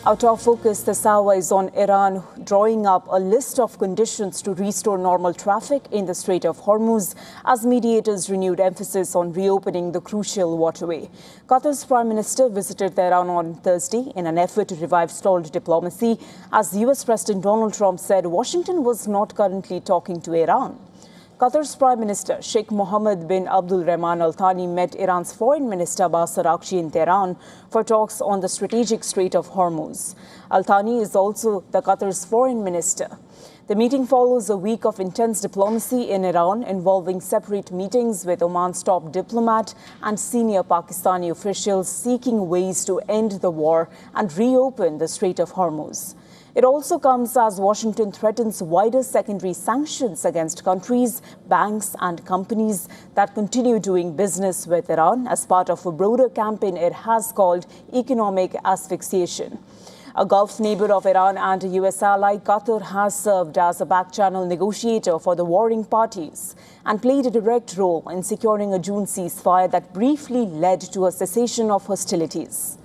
Out of focus this hour is on Iran drawing up a list of conditions to restore normal traffic in the Strait of Hormuz as mediators renewed emphasis on reopening the crucial waterway. Qatar's Prime Minister visited Tehran on Thursday in an effort to revive stalled diplomacy, as US President Donald Trump said Washington was not currently talking to Iran. Qatar's Prime Minister Sheikh Mohammed bin Abdul Rahman Al Thani met Iran's Foreign Minister Abbas Araghchi in Tehran for talks on the strategic Strait of Hormuz. Al Thani is also the Qatar's Foreign Minister. The meeting follows a week of intense diplomacy in Iran involving separate meetings with Oman's top diplomat and senior Pakistani officials seeking ways to end the war and reopen the Strait of Hormuz. It also comes as Washington threatens wider secondary sanctions against countries, banks and companies that continue doing business with Iran as part of a broader campaign it has called economic asphyxiation. A Gulf neighbor of Iran and a US ally, Qatar has served as a back-channel negotiator for the warring parties and played a direct role in securing a June ceasefire that briefly led to a cessation of hostilities.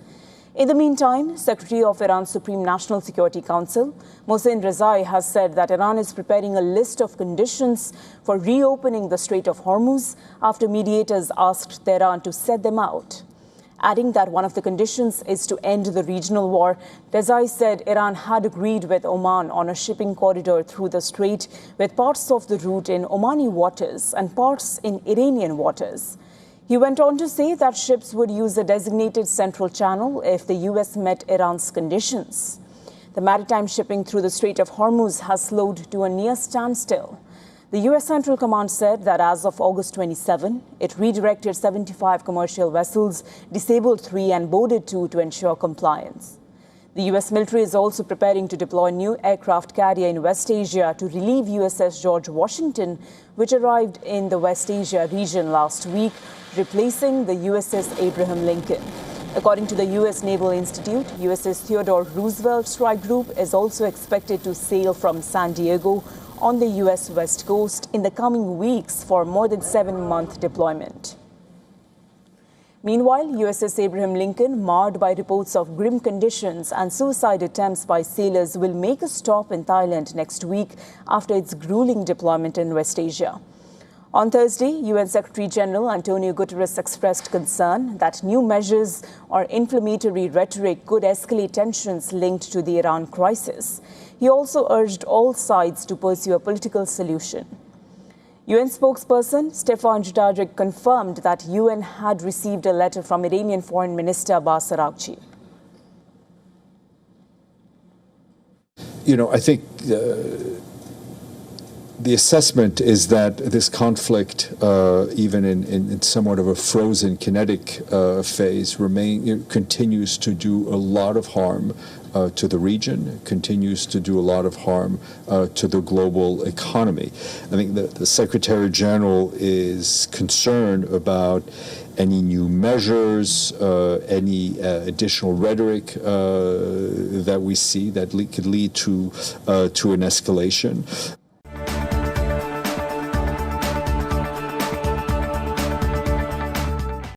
In the meantime, Secretary of Iran's Supreme National Security Council, Mohsen Rezai, has said that Iran is preparing a list of conditions for reopening the Strait of Hormuz after mediators asked Tehran to set them out. Adding that one of the conditions is to end the regional war, Rezai said Iran had agreed with Oman on a shipping corridor through the strait, with parts of the route in Omani waters and parts in Iranian waters. He went on to say that ships would use a designated central channel if the US met Iran's conditions. The maritime shipping through the Strait of Hormuz has slowed to a near standstill. The US Central Command said that as of August 27, it redirected 75 commercial vessels, disabled 3 and boarded 2 to ensure compliance. The US military is also preparing to deploy a new aircraft carrier in West Asia to relieve USS George Washington, which arrived in the West Asia region last week, replacing the USS Abraham Lincoln. According to the U.S. Naval Institute, USS Theodore Roosevelt Strike Group is also expected to sail from San Diego on the U.S. West Coast in the coming weeks for more than 7-month deployment. Meanwhile, USS Abraham Lincoln, marred by reports of grim conditions and suicide attempts by sailors, will make a stop in Thailand next week after its grueling deployment in West Asia. On Thursday, UN Secretary-General Antonio Guterres expressed concern that new measures or inflammatory rhetoric could escalate tensions linked to the Iran crisis. He also urged all sides to pursue a political solution. UN spokesperson Stefan Dujarric confirmed that UN had received a letter from Iranian Foreign Minister Abbas Araghchi. I think the assessment is that this conflict, even in somewhat of a frozen kinetic phase, continues to do a lot of harm to the region, continues to do a lot of harm to the global economy. I think the Secretary General is concerned about any new measures, any additional rhetoric that we see that could lead to an escalation.